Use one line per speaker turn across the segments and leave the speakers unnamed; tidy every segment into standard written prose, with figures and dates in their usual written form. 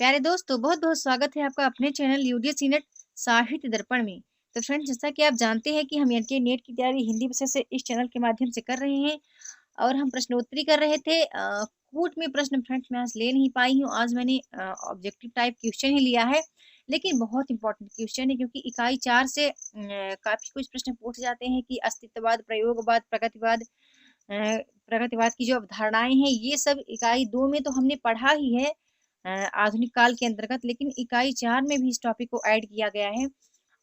प्यारे दोस्तों, बहुत-बहुत स्वागत है आपका अपने चैनल यूडीएस नेट साहित्य दर्पण में। तो फ्रेंड्स, जैसा कि आप जानते हैं कि हम एनटीए नेट की तैयारी हिंदी विषय से इस चैनल के माध्यम से कर रहे हैं और हम प्रश्नोत्तरी कर रहे थे। कूट में प्रश्न फ्रेंड्स मैं आज ले नहीं पाई हूँ। आज मैंने ऑब्जेक्टिव टाइप क्वेश्चन ही लिया है, लेकिन बहुत इंपॉर्टेंट क्वेश्चन है क्योंकि इकाई 4 से काफ़ी कुछ प्रश्न पूछे जाते हैं कि अस्तित्ववाद, प्रयोगवाद, प्रगतिवाद की जो अवधारणाएँ हैं, ये सब इकाई 2 में तो हमने पढ़ा ही है आधुनिक काल के अंतर्गत, लेकिन इकाई 4 में भी इस टॉपिक को ऐड किया गया है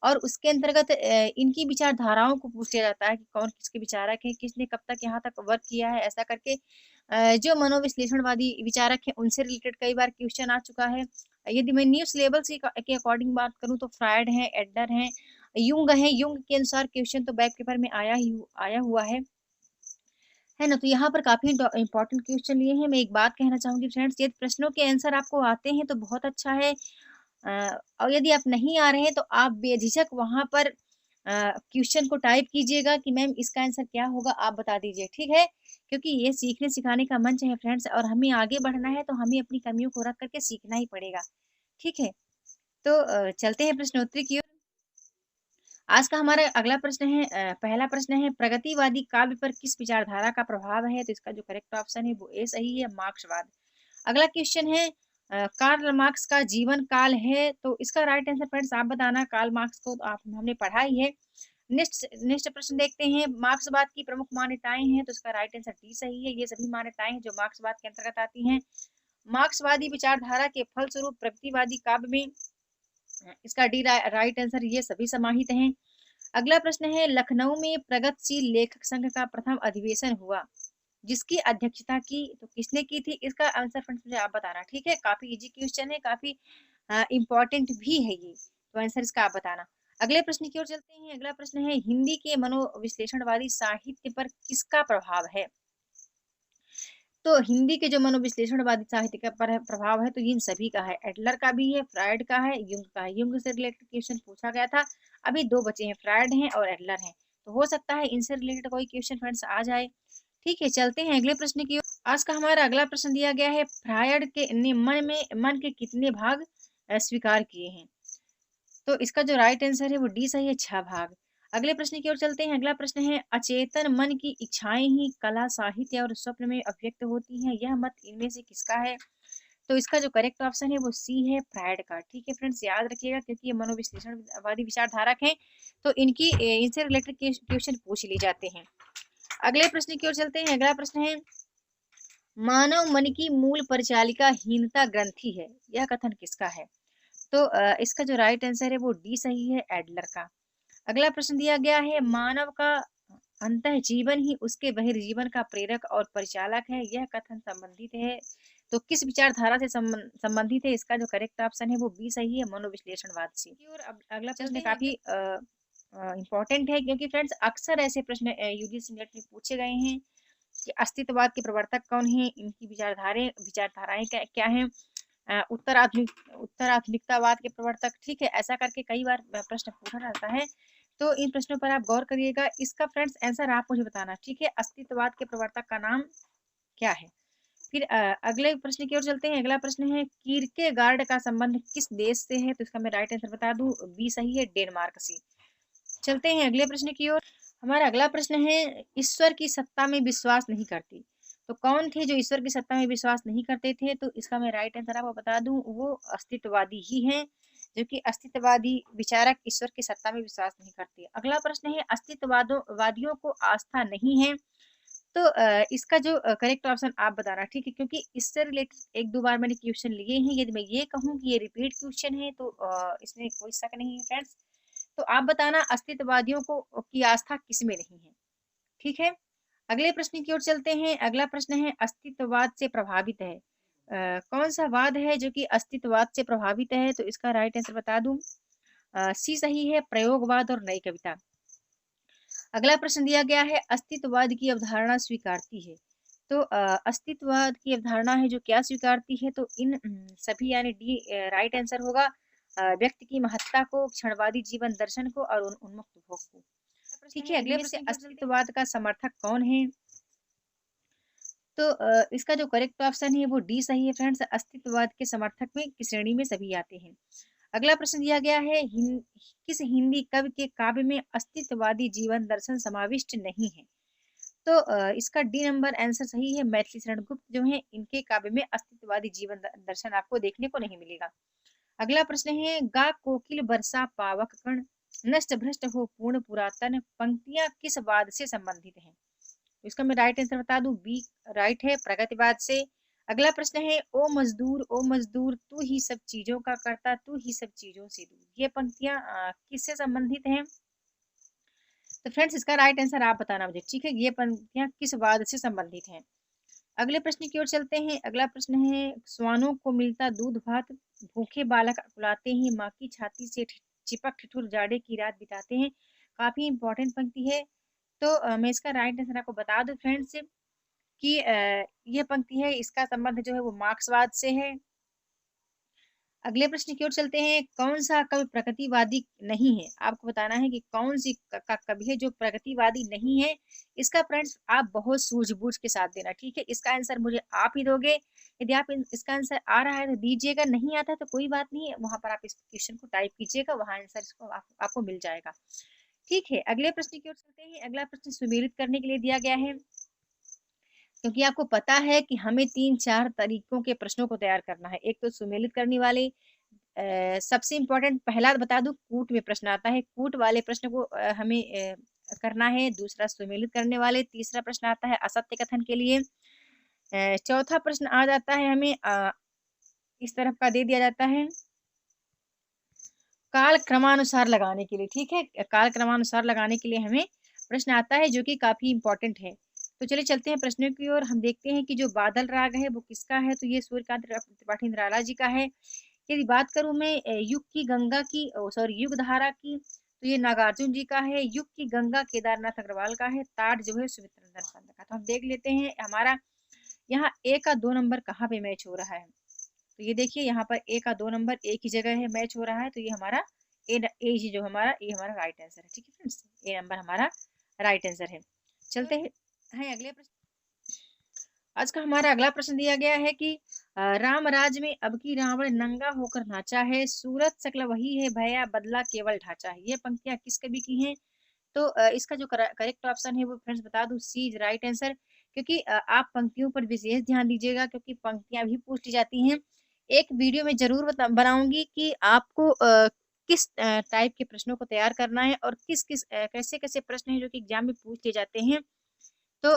और उसके अंतर्गत इनकी विचारधाराओं को पूछ लिया जाता है कि कौन किसके विचारक हैं, किसने कब तक यहाँ तक वर्क किया है, ऐसा करके जो मनोविश्लेषणवादी विचारक हैं, उनसे रिलेटेड कई बार क्वेश्चन आ चुका है। यदि मैं न्यू सिलेबस के अकॉर्डिंग बात करूँ तो फ्रायड हैं, एडलर हैं, युंग हैं। युंग के अनुसार क्वेश्चन तो बैक पेपर में आया हुआ है ना? तो यहाँ पर काफ़ी इम्पोर्टेंट क्वेश्चन लिए हैं। मैं एक बात कहना चाहूँगी फ्रेंड्स, यदि प्रश्नों के आंसर आपको आते हैं तो बहुत अच्छा है। और यदि आप नहीं आ रहे हैं तो आप बेझिझक वहाँ पर क्वेश्चन को टाइप कीजिएगा कि मैम इसका आंसर क्या होगा, आप बता दीजिए, ठीक है? क्योंकि ये सीखने सिखाने का मंच है फ्रेंड्स और हमें आगे बढ़ना है तो हमें अपनी कमियों को रख कर के सीखना ही पड़ेगा, ठीक है? तो चलते हैं प्रश्नोत्तरी की ओर। आज का हमारा अगला प्रश्न है पहला प्रश्न है प्रगतिवादी काव्य पर किस विचारधारा का प्रभाव है? तो इसका जो करेक्ट ऑप्शन है वो ए सही है, मार्क्सवाद। अगला क्वेश्चन है कार्ल मार्क्स का जीवन काल है, तो इसका राइट आंसर फ्रेंड्स आप बताना। कार्ल मार्क्स को तो आप हमने पढ़ा ही है। नेक्स्ट नेक्स्ट प्रश्न देखते हैं, मार्क्सवाद की प्रमुख मान्यताएं हैं, तो इसका राइट आंसर डी सही है। ये सभी मान्यताएं हैं जो मार्क्सवाद के अंतर्गत आती हैं। मार्क्सवादी विचारधारा के फलस्वरूप प्रगतिवादी काव्य में इसका डी राइट आंसर ये सभी समाहित हैं। अगला प्रश्न है लखनऊ में प्रगतिशील लेखक संघ का प्रथम अधिवेशन हुआ, जिसकी अध्यक्षता की तो किसने की थी? इसका आंसर फ्रेंड्स मुझे आप बताना, ठीक है? काफी इजी क्वेश्चन है, काफी इंपॉर्टेंट भी है ये, तो आंसर इसका आप बताना। अगले प्रश्न की ओर चलते हैं। अगला प्रश्न है हिंदी के मनोविश्लेषणवादी साहित्य पर किसका प्रभाव है? तो हिंदी के जो मनोविश्लेषणवादी साहित्य का पर प्रभाव है तो इन सभी का है। एडलर का भी है, फ्रायड का है, युंग का है। युंग से रिलेटेड क्वेश्चन पूछा गया था। अभी दो बचे हैं, फ्रायड हैं और एडलर हैं, तो हो सकता है इनसे रिलेटेड कोई क्वेश्चन फ्रेंड्स आ जाए। ठीक है, चलते हैं अगले प्रश्न की ओर। आज का हमारा अगला प्रश्न दिया गया है फ्रायड के ने मन के कितने भाग स्वीकार किए हैं? तो इसका जो राइट आंसर है वो डी सही है, 6 भाग। अगले प्रश्न की ओर चलते हैं। अगला प्रश्न है अचेतन मन की इच्छाएं ही कला, साहित्य और स्वप्न में अभिव्यक्त होती हैं, यह मत इनमें से किसका है? तो इसका जो करेक्ट ऑप्शन है वो सी है, फ्रायड का। ठीक है फ्रेंड्स, याद रखिएगा क्योंकि ये मनोविश्लेषणवादी विचारधारक हैं, तो इनकी इनसे रिलेटेड क्वेश्चन पूछ लिए जाते हैं। अगले प्रश्न की ओर चलते हैं। अगला प्रश्न है मानव मन की मूल परिचालिका हीनता ग्रंथि है, यह कथन किसका है? तो इसका जो राइट आंसर है वो डी सही है, एडलर का। अगला प्रश्न दिया गया है मानव का अंतः जीवन ही उसके बहिर्जीवन का प्रेरक और परिचालक है, यह कथन संबंधित है, तो किस विचारधारा से संबंधित है? इसका जो करेक्ट ऑप्शन है वो बी सही है, मनोविश्लेषणवाद से। और अब अगला प्रश्न काफी इंपॉर्टेंट है क्योंकि फ्रेंड्स अक्सर ऐसे प्रश्न यूजीसी नेट में पूछे गए हैं कि अस्तित्ववाद के प्रवर्तक कौन है, इनकी विचारधाराएं क्या हैं, उत्तराधुनिकतावाद के प्रवर्तक, ठीक है? ऐसा करके कई बार प्रश्न पूछा जाता है, तो इन प्रश्नों पर आप गौर करिएगा। इसका फ्रेंड्स आंसर आप मुझे बताना, ठीक है? अस्तित्ववाद के प्रवर्तक का नाम क्या है? फिर अगले प्रश्न की ओर चलते हैं। अगला प्रश्न है कीर्केगार्ड का संबंध किस देश से है? तो इसका मैं राइट आंसर बता दूं, बी सही है, डेनमार्क से। चलते हैं अगले प्रश्न की ओर। हमारा अगला प्रश्न है ईश्वर की सत्ता में विश्वास नहीं करती, तो कौन थे जो ईश्वर की सत्ता में विश्वास नहीं करते थे? तो इसका मैं राइट आंसर आपको बता दूं, वो अस्तित्ववादी ही हैं, जो कि अस्तित्ववादी विचारक ईश्वर की सत्ता में विश्वास नहीं करते। अगला प्रश्न है अस्तित्ववादियों को आस्था नहीं है, तो इसका जो करेक्ट ऑप्शन आप बताना, ठीक है? क्योंकि इससे रिलेटेड एक दो बार मैंने क्वेश्चन लिए हैं। यदि मैं ये कहूँ कि ये रिपीट क्वेश्चन है तो इसमें कोई शक नहीं है फ्रेंड्स। तो आप बताना अस्तित्ववादियों को की आस्था किसमें नहीं है, ठीक है? अगले प्रश्न की ओर चलते हैं। अगला प्रश्न है अस्तित्ववाद से प्रभावित है, कौन सा वाद है जो कि अस्तित्ववाद से प्रभावित है? तो इसका राइट आंसर बता दूं, सी सही है, प्रयोगवाद और नई कविता। अगला प्रश्न दिया गया है अस्तित्ववाद की अवधारणा स्वीकारती है, तो अस्तित्ववाद की अवधारणा है जो क्या स्वीकारती है? तो इन सभी यानी डी राइट आंसर होगा, व्यक्ति की महत्ता को, क्षणवादी जीवन दर्शन को और उन्मुक्त भोग को। ठीक है, अगले प्रश्न अस्तित्ववाद का समर्थक कौन है? तो इसका जो करेक्ट ऑप्शन है वो डी सही है फ्रेंड्स। अस्तित्ववाद के समर्थक में की श्रेणी में सभी आते हैं। अगला प्रश्न दिया गया है, किस हिंदी कवि के काव्य में अस्तित्ववादी जीवन दर्शन समाविष्ट नहीं है? तो इसका डी नंबर आंसर सही है। मैथिली शरण गुप्त जो है इनके काव्य में अस्तित्ववादी जीवन दर्शन आपको देखने को नहीं मिलेगा। अगला प्रश्न है, गा कोकिल बरसा पावक कण, नष्ट भ्रष्ट हो पूर्ण पुरातन, पंक्तियां किस वाद से संबंधित हैं? तो इसका मैं राइट आंसर बता दूं, बी राइट है, प्रगतिवाद से। अगला प्रश्न है, ओ मजदूर तू ही सब चीजों का करता, तू ही सब चीजों से दूर, ये पंक्तियां किससे संबंधित हैं? तो फ्रेंड्स इसका राइट आंसर आप बताना मुझे, ठीक है, ये पंक्तियां किस वाद से संबंधित हैं। अगले प्रश्न की ओर चलते हैं। अगला प्रश्न है, स्वानों को मिलता दूध भात, भूखे बालक अकुलाते हैं, माँ की छाती से चिपक ठिठुर जाड़े की रात बिताते हैं। काफी इंपॉर्टेंट पंक्ति है। तो मैं इसका राइट आंसर आपको बता दूं फ्रेंड्स कि यह पंक्ति है, इसका संबंध जो है वो मार्क्सवाद से है। अगले प्रश्न की ओर चलते हैं। कौन सा कवि प्रगतिवादी नहीं है? आपको बताना है कि कौन सी का कवि है जो प्रगतिवादी नहीं है। इसका फ्रेंड्स आप बहुत सूझबूझ के साथ देना, ठीक है, इसका आंसर मुझे आप ही दोगे। यदि आप इसका आंसर आ रहा है तो दीजिएगा, नहीं आता तो कोई बात नहीं है, वहां पर आप इस क्वेश्चन को टाइप कीजिएगा, वहां आंसर इसको आपको मिल जाएगा। ठीक है, अगले प्रश्न की ओर चलते हैं। अगला प्रश्न सुमेलित करने के लिए दिया गया है, क्योंकि आपको पता है कि हमें 3-4 तरीकों के प्रश्नों को तैयार करना है। एक तो सुमेलित करने वाले, सबसे इम्पोर्टेंट पहला बता दूं, कूट में प्रश्न आता है, कूट वाले प्रश्न को हमें करना है। दूसरा सुमेलित करने वाले, तीसरा प्रश्न आता है असत्य कथन के लिए, चौथा प्रश्न आ जाता है हमें इस तरफ का दे दिया जाता है काल क्रमानुसार लगाने के लिए, ठीक है, काल क्रमानुसार लगाने के लिए हमें प्रश्न आता है जो कि काफी इंपॉर्टेंट है। तो चलिए चलते हैं प्रश्नों की ओर। हम देखते हैं कि जो बादल राग है वो किसका है, तो ये सूर्यकांत त्रिपाठी निराला जी का है। यदि बात करूं मैं युग की गंगा की, सॉरी युग धारा की, तो ये नागार्जुन जी का है। युग की गंगा केदारनाथ अग्रवाल का है। ताड़ जो है सुमित्र नंदन पंत का। तो हम देख लेते हैं हमारा यहाँ ए का 2 नंबर कहाँ पे मैच हो रहा है। तो ये देखिए यहाँ पर ए का 2 नंबर एक ही जगह है मैच हो रहा है, तो ये हमारा ए जी जो हमारा ए हमारा राइट आंसर है, ठीक है फ्रेंड्स, ए नंबर हमारा राइट आंसर है। चलते हैं अगले प्रश्न। आज का हमारा अगला प्रश्न दिया गया है कि राम राज में अब की रावण नंगा होकर नाचा है, सूरत शकल वही है भया बदला केवल ढांचा है, ये पंक्तियां किस कवि की हैं? तो इसका जो करेक्ट ऑप्शन है वो फ्रेंड्स बता दूं, सी इज राइट आंसर। क्योंकि आप पंक्तियों पर विशेष ध्यान दीजिएगा, क्योंकि पंक्तियां भी पूछ ली जाती हैं। एक वीडियो में जरूर बनाऊंगी कि आपको किस टाइप के प्रश्नों को तैयार करना है और किस किस कैसे कैसे प्रश्न हैं जो कि एग्जाम में पूछ लिए जाते हैं। तो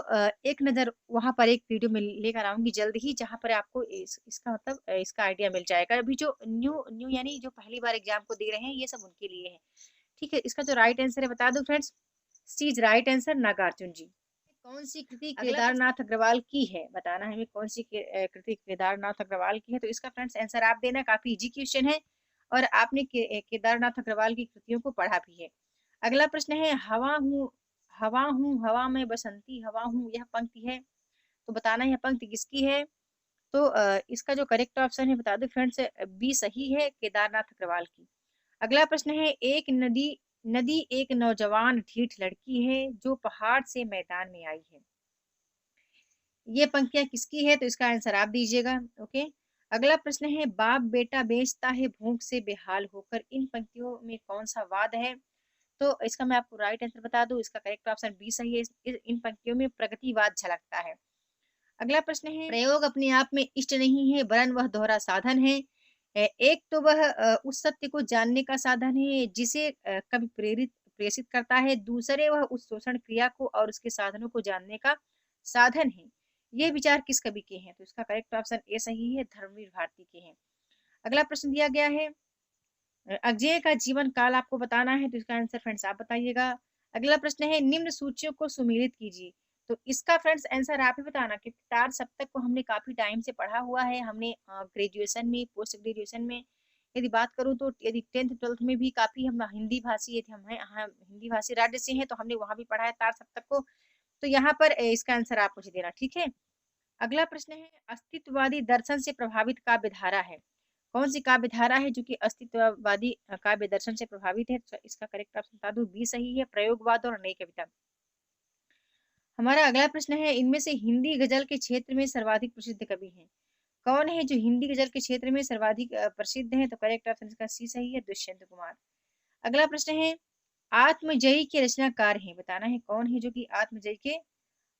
एक नज़र वहां पर एक वीडियो में लेकर आऊंगी जल्द ही, जहां पर आपको इसका मतलब इसका आइडिया मिल जाएगा। अभी जो न्यू न्यू यानी जो पहली बार एग्जाम को दे रहे हैं ये सब उनके लिए है। ठीक है, इसका जो राइट आंसर है बता दो friends, C is right answer, Nagarjuna ji. कौन सी कृति केदारनाथ अग्रवाल की है? बताना है हमें कौन सी कृति केदारनाथ अग्रवाल की है। तो इसका फ्रेंड्स आंसर आप देना, काफी इजी क्वेश्चन है और आपने केदारनाथ अग्रवाल की कृतियों को पढ़ा भी है। अगला प्रश्न है, हवा हूँ हवा में बसंती हवा हूँ, यह पंक्ति है, तो बताना यह पंक्ति किसकी है। तो इसका जो करेक्ट ऑप्शन है बता दो फ्रेंड्स, बी सही है, केदारनाथ अग्रवाल की। अगला प्रश्न है, एक नदी नदी एक नौजवान ढीठ लड़की है जो पहाड़ से मैदान में आई है, ये पंक्तियां किसकी है? तो इसका आंसर आप दीजिएगा। ओके, अगला प्रश्न है, बाप बेटा बेचता है भूख से बेहाल होकर, इन पंक्तियों में कौन सा वाद है? तो इसका मैं आपको राइट आंसर बता दूं, इसका करेक्ट ऑप्शन बी सही है, इन पंक्तियों में प्रगतिवाद झलकता है। अगला प्रश्न है, प्रयोग अपने आप में इष्ट नहीं है वरन वह दोहरा साधन है। एक तो वह उस सत्य को जानने का साधन है जिसे कभी प्रेषित करता है, दूसरे वह उस शोषण क्रिया को और उसके साधनों को जानने का साधन है। ये विचार किस कवि के हैं? तो इसका करेक्ट ऑप्शन ए सही है, धर्मवीर भारती के हैं। अगला प्रश्न दिया गया है, अजय का जीवन काल आपको बताना है, तो इसका आंसर फ्रेंड्स आप बताइएगा। अगला प्रश्न है, निम्न सूचियों को सुमेलित कीजिए, तो इसका फ्रेंड्स आंसर आप ही बताना, क्योंकि तार सप्तक को हमने काफी टाइम से पढ़ा हुआ है, हमने ग्रेजुएशन में, पोस्ट ग्रेजुएशन में। यदि बात करूँ तो यदि 10th 12th में भी काफी हम हिंदी भाषी थे, हम हिंदी भाषी राज्य से हैं, तो हमने वहां भी पढ़ा है तार सप्तक को। तो यहाँ पर इसका आंसर आप मुझे देना, ठीक है। अगला प्रश्न है, अस्तित्ववादी दर्शन से प्रभावित काव्य धारा है, कौन सी काव्य धारा है जो कि अस्तित्ववादी काव्य दर्शन से प्रभावित है? तो इसका करेक्ट ऑप्शन बता दूं, बी सही है, प्रयोगवाद और नई कविता। हमारा अगला प्रश्न है, इनमें से हिंदी गज़ल के क्षेत्र में सर्वाधिक प्रसिद्ध कवि हैं? कौन है जो हिंदी गज़ल के क्षेत्र में सर्वाधिक प्रसिद्ध हैं? तो करेक्ट ऑप्शन इसका सी सही है, दुष्यंत कुमार। अगला प्रश्न है, आत्मजयी के रचनाकार हैं, बताना है कौन है जो कि आत्मजयी के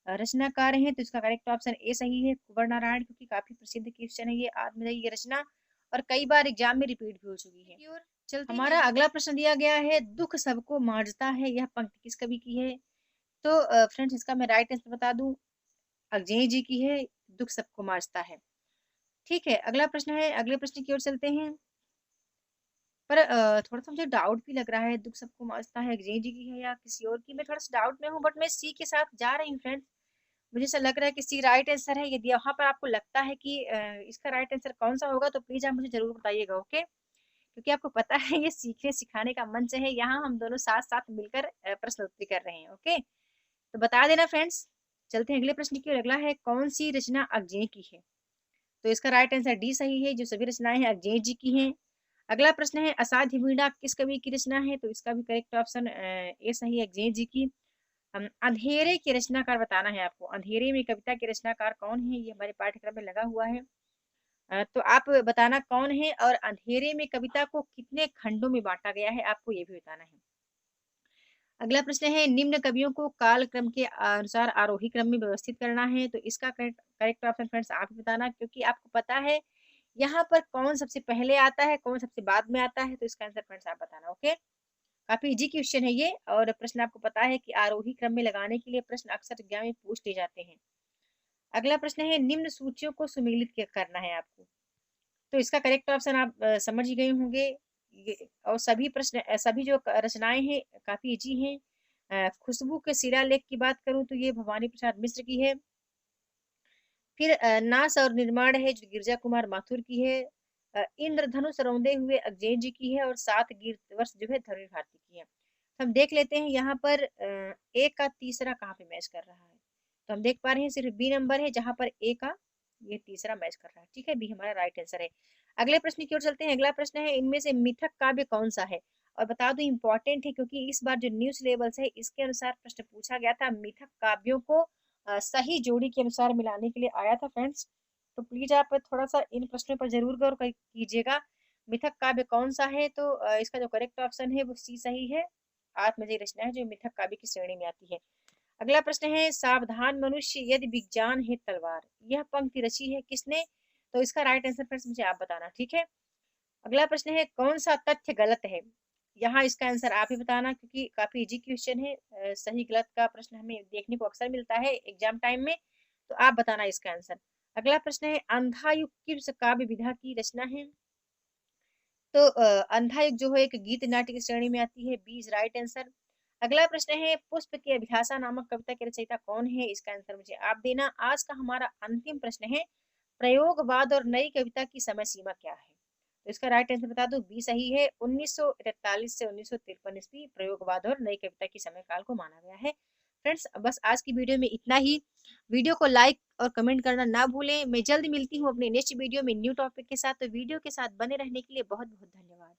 रचनाकार हैं? तो इसका करेक्ट ऑप्शन ए सही है, कुंवर नारायण, क्योंकि काफी प्रसिद्ध क्वेश्चन है ये आत्मजयी की रचना, और कई बार एग्जाम में रिपीट भी हो चुकी है। की ओर चलते हमारा अगला प्रश्न दिया गया है, दुख सबको मांझता है, यह पंक्ति किस कवि की है? तो फ्रेंड्स इसका मैं राइट आंसर बता दूं, अजय जी की है, दुख सबको मांझता है। ठीक है, अगला प्रश्न है, अगले प्रश्न की ओर चलते हैं। पर थोड़ा सा मुझे डाउट भी लग रहा है, दुख सबको मांझता है अजय जी की है या किसी और की, मैं थोड़ा सा डाउट में हूँ, बट मैं सी के साथ जा रही हूँ फ्रेंड्स। मुझे ऐसा लग रहा है कि सी राइट आंसर है। यदि यहाँ पर आपको लगता है कि इसका राइट आंसर कौन सा होगा, तो प्लीज आप मुझे जरूर बताइएगा, ओके? क्योंकि आपको पता है ये सीखने सिखाने का मंच है, यहाँ हम दोनों साथ साथ मिलकर प्रश्न उत्तर कर रहे हैं, ओके? तो बता देना फ्रेंड्स। चलते हैं अगले प्रश्न की ओर। अगला है, कौन सी रचना अग्जय की है? तो इसका राइट आंसर डी सही है, जो सभी रचनाएं हैं अग्जय जी की हैं। अगला प्रश्न है, असाध्य वीणा किस कवि की रचना है? तो इसका भी करेक्ट ऑप्शन ए सही है, अग्जय जी की। अंधेरे के रचनाकार बताना है आपको, अंधेरे में कविता के रचनाकार कौन है, ये हमारे पाठ्यक्रम में लगा हुआ है। तो आप बताना कौन है, और अंधेरे में कविता को कितने खंडों में बांटा गया है, आपको ये भी बताना है। अगला प्रश्न है, निम्न कवियों को काल क्रम के अनुसार आरोही क्रम में व्यवस्थित करना है। तो इसका करेक्ट ऑप्शन फ्रेंड्स आप ही बताना, क्योंकि आपको पता है यहाँ पर कौन सबसे पहले आता है, कौन सबसे बाद में आता है। तो इसका आंसर फ्रेंड्स आप बताना, ओके? काफी इजी क्वेश्चन है ये, और प्रश्न आपको पता है कि आरोही क्रम में लगाने के लिए प्रश्न अक्सर एग्जाम में पूछ लिए जाते हैं। अगला प्रश्न है, निम्न सूचियों को सुमेलित करना है आपको। तो इसका करेक्ट ऑप्शन आप समझ ही गए होंगे। और सभी प्रश्न सभी जो रचनाएं हैं काफी इजी हैं। खुशबू के शिलालेख की बात करूं तो ये भवानी प्रसाद मिश्र की है। फिर नास और निर्माण है जो गिरजा कुमार माथुर की है। इंद्रधनुष रौंदे हुए अजय जी की है, और 7 कीर्तिवर्ष जो है धनुष भारती की है। तो हम देख लेते हैं यहाँ पर ए का तीसरा कहाँ पे मैच कर रहा है। तो हम देख पा रहे हैं सिर्फ बी नंबर है जहाँ पर ए का ये तीसरा मैच कर रहा है। ठीक है, बी हमारा राइट आंसर है। अगले प्रश्न की ओर चलते हैं। अगला प्रश्न है, इनमें से मिथक काव्य कौन सा है? और बता दूं इंपॉर्टेंट है, क्योंकि इस बार जो न्यू सिलेबस है इसके अनुसार प्रश्न पूछा गया था, मिथक काव्यों को सही जोड़ी के अनुसार मिलाने के लिए आया था फ्रेंड्स। तो प्लीज आप थोड़ा सा इन प्रश्नों पर जरूर गौर कीजिएगा। मिथक काव्य कौन सा है? तो इसका जो करेक्ट ऑप्शन है वो सी सही है, आत्मजयी रचना है जो मिथक काव्य की श्रेणी में आती है। अगला प्रश्न है, सावधान मनुष्य यदि विज्ञान है तलवार, यह पंक्ति रची है किसने? तो इसका राइट आंसर फ्रेंड्स मुझे आप बताना, ठीक है? अगला प्रश्न है, कौन सा तथ्य गलत है? यहाँ इसका आंसर आप ही बताना, क्योंकि काफी इजी क्वेश्चन है। सही गलत का प्रश्न हमें देखने को अक्सर मिलता है एग्जाम टाइम में, तो आप बताना इसका आंसर। अगला प्रश्न है, अंधायुग किस काव्य विधा की रचना है? तो अंधायुग जो है एक गीत नाट्य की श्रेणी में आती है, बी इज राइट आंसर। अगला प्रश्न है, पुष्प की अभिलाषा नामक कविता के रचयिता कौन है? इसका आंसर मुझे आप देना। आज का हमारा अंतिम प्रश्न है, प्रयोगवाद और नई कविता की समय सीमा क्या है? तो इसका राइट आंसर बता दो, बी सही है, 1943 से 1953 ईस्वी प्रयोगवाद और नई कविता की समय काल को माना गया है। फ्रेंड्स बस आज की वीडियो में इतना ही। वीडियो को लाइक और कमेंट करना ना भूलें। मैं जल्द मिलती हूँ अपने नेक्स्ट वीडियो में न्यू टॉपिक के साथ। तो वीडियो के साथ बने रहने के लिए बहुत बहुत धन्यवाद।